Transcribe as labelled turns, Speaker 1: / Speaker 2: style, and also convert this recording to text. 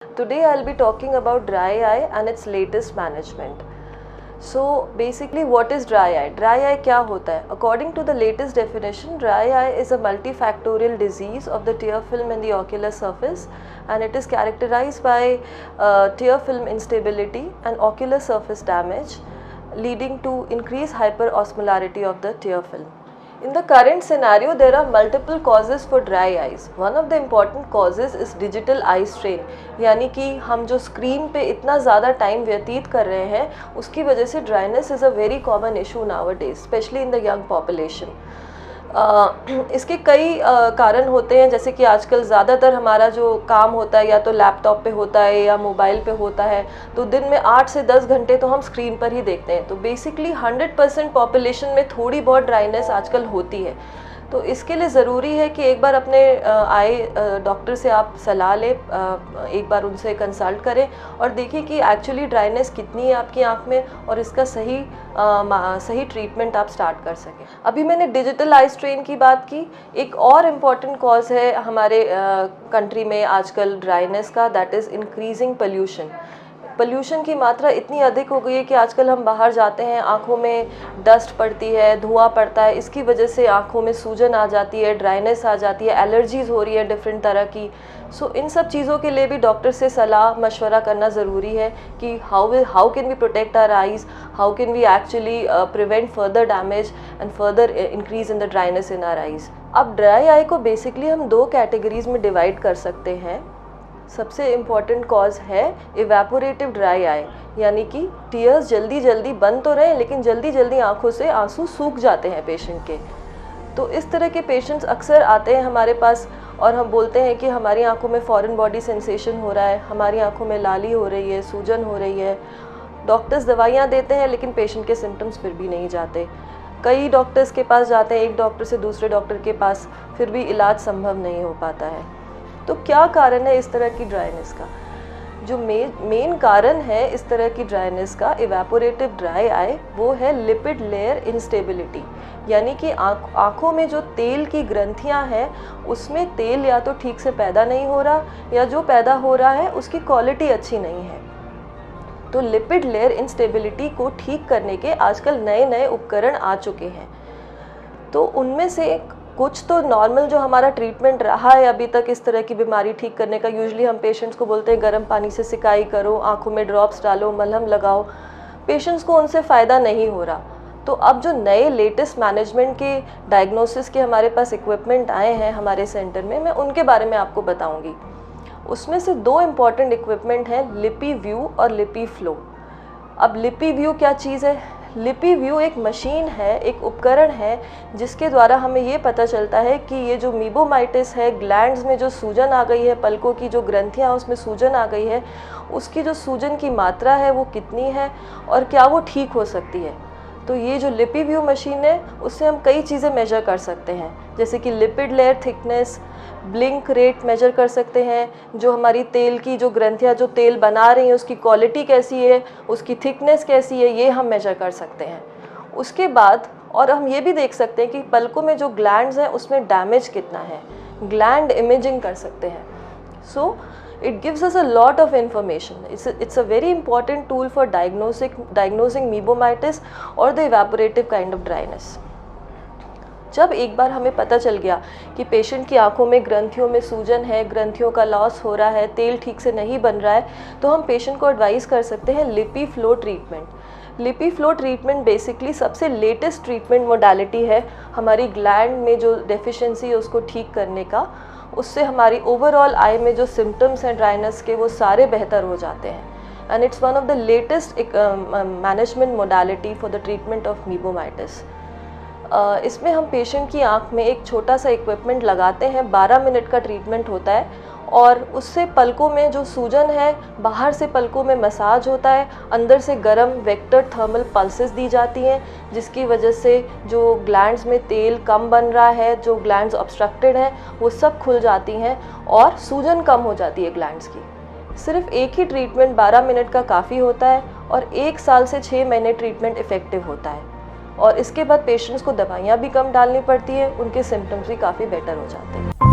Speaker 1: Today I'll be talking about dry eye and its latest management. So basically what is dry eye? Dry eye क्या होता है? According to the latest definition, dry eye is a multifactorial disease of the tear film in the ocular surface, and it is characterized by tear film instability and ocular surface damage leading to increased hyperosmolarity of the tear film. In the current scenario, there are multiple causes for dry eyes. One of the important causes is digital eye strain, यानी कि हम जो screen पे इतना ज़्यादा time व्यतीत कर रहे हैं उसकी वजह से dryness is a very common issue nowadays, specially in the young population. इसके कई कारण होते हैं, जैसे कि आजकल ज़्यादातर हमारा जो काम होता है या तो लैपटॉप पे होता है या मोबाइल पे होता है, तो दिन में 8 से 10 घंटे तो हम स्क्रीन पर ही देखते हैं. तो बेसिकली 100% पॉपुलेशन में थोड़ी बहुत ड्राइनेस आजकल होती है. तो इसके लिए ज़रूरी है कि एक बार अपने आई डॉक्टर से आप सलाह लें, एक बार उनसे कंसल्ट करें और देखिए कि एक्चुअली ड्राइनेस कितनी है आपकी आँख में और इसका सही ट्रीटमेंट आप स्टार्ट कर सकें. अभी मैंने डिजिटल आई स्ट्रेन की बात की. एक और इम्पॉर्टेंट कॉज है हमारे कंट्री में आजकल ड्राइनेस का, दैट इज़ इंक्रीजिंग पोल्यूशन की मात्रा इतनी अधिक हो गई है कि आजकल हम बाहर जाते हैं, आँखों में डस्ट पड़ती है, धुआं पड़ता है, इसकी वजह से आँखों में सूजन आ जाती है, ड्राइनेस आ जाती है, एलर्जीज़ हो रही है डिफरेंट तरह की. सो इन सब चीज़ों के लिए भी डॉक्टर से सलाह मशवरा करना ज़रूरी है कि how can we protect our eyes, how can we actually prevent further damage and further increase in the dryness in our eyes. अब ड्राई आई को बेसिकली हम 2 कैटेगरीज़ में डिवाइड कर सकते हैं. सबसे इम्पॉर्टेंट कॉज है इवेपोरेटिव ड्राई आई, यानी कि टीयर्स जल्दी बंद तो रहे लेकिन जल्दी आंखों से आंसू सूख जाते हैं पेशेंट के. तो इस तरह के पेशेंट्स अक्सर आते हैं हमारे पास और हम बोलते हैं कि हमारी आंखों में फॉरेन बॉडी सेंसेशन हो रहा है, हमारी आंखों में लाली हो रही है, सूजन हो रही है. डॉक्टर्स दवाइयाँ देते हैं लेकिन पेशेंट के सिम्टम्स फिर भी नहीं जाते. कई डॉक्टर्स के पास जाते हैं, एक डॉक्टर से दूसरे डॉक्टर के पास, फिर भी इलाज संभव नहीं हो पाता है. तो क्या कारण है इस तरह की ड्राइनेस का? जो मेन कारण है इस तरह की ड्राइनेस का, इवेपोरेटिव ड्राई आई, वो है लिपिड लेयर इंस्टेबिलिटी. यानी कि आँखों में जो तेल की ग्रंथियां हैं उसमें तेल या तो ठीक से पैदा नहीं हो रहा या जो पैदा हो रहा है उसकी क्वालिटी अच्छी नहीं है. तो लिपिड लेयर इंस्टेबिलिटी को ठीक करने के आजकल नए उपकरण आ चुके हैं. तो उनमें से कुछ तो नॉर्मल जो हमारा ट्रीटमेंट रहा है अभी तक इस तरह की बीमारी ठीक करने का, यूजुअली हम पेशेंट्स को बोलते हैं गर्म पानी से सिकाई करो, आंखों में ड्रॉप्स डालो, मलहम लगाओ. पेशेंट्स को उनसे फ़ायदा नहीं हो रहा. तो अब जो नए लेटेस्ट मैनेजमेंट के डायग्नोसिस के हमारे पास इक्विपमेंट आए हैं हमारे सेंटर में, मैं उनके बारे में आपको बताऊँगी. उसमें से 2 इम्पॉर्टेंट इक्विपमेंट हैं, लिपीव्यू और लिपीफ्लो. अब लिपीव्यू क्या चीज़ है? लिपीव्यू एक मशीन है, एक उपकरण है जिसके द्वारा हमें ये पता चलता है कि ये जो मीबोमाइटिस है, ग्लैंड्स में जो सूजन आ गई है, पलकों की जो ग्रंथियाँ उसमें सूजन आ गई है, उसकी जो सूजन की मात्रा है वो कितनी है और क्या वो ठीक हो सकती है. तो ये जो लिपीव्यू मशीन है उससे हम कई चीज़ें मेजर कर सकते हैं, जैसे कि lipid layer thickness, blink rate measure कर सकते हैं, जो हमारी तेल की जो ग्रंथियाँ जो तेल बना रही हैं उसकी क्वालिटी कैसी है, उसकी थिकनेस कैसी है, ये हम मेजर कर सकते हैं. उसके बाद और हम ये भी देख सकते हैं कि पलकों में जो ग्लैंड्स हैं उसमें डैमेज कितना है, ग्लैंड इमेजिंग कर सकते हैं. सो it gives us a lot of information. It's a very important tool for diagnosing meibomitis or the evaporative kind of dryness. जब एक बार हमें पता चल गया कि पेशेंट की आंखों में ग्रंथियों में सूजन है, ग्रंथियों का लॉस हो रहा है, तेल ठीक से नहीं बन रहा है, तो हम पेशेंट को एडवाइस कर सकते हैं लिपीफ्लो ट्रीटमेंट. लिपीफ्लो ट्रीटमेंट बेसिकली सबसे लेटेस्ट ट्रीटमेंट मोडालिटी है हमारी ग्लैंड में जो डेफिशिएंसी है उसको ठीक करने का. उससे हमारी ओवरऑल आई में जो सिम्टम्स हैं ड्राइनेस के वो सारे बेहतर हो जाते हैं. And it's one of the latest management modality for the treatment of meibomitis. इसमें हम पेशेंट की आंख में एक छोटा सा इक्विपमेंट लगाते हैं, 12 मिनट का ट्रीटमेंट होता है और उससे पलकों में जो सूजन है, बाहर से पलकों में मसाज होता है, अंदर से गर्म वेक्टर थर्मल पल्सेस दी जाती हैं, जिसकी वजह से जो ग्लैंड्स में तेल कम बन रहा है, जो ग्लैंड्स ऑब्स्ट्रक्टेड हैं, वो सब खुल जाती हैं और सूजन कम हो जाती है ग्लैंड्स की. सिर्फ एक ही ट्रीटमेंट 12 मिनट का काफ़ी होता है और 1 साल से 6 महीने ट्रीटमेंट इफ़ेक्टिव होता है. और इसके बाद पेशेंट्स को दवाइयाँ भी कम डालनी पड़ती है, उनके सिम्टम्स भी काफ़ी बेटर हो जाते हैं.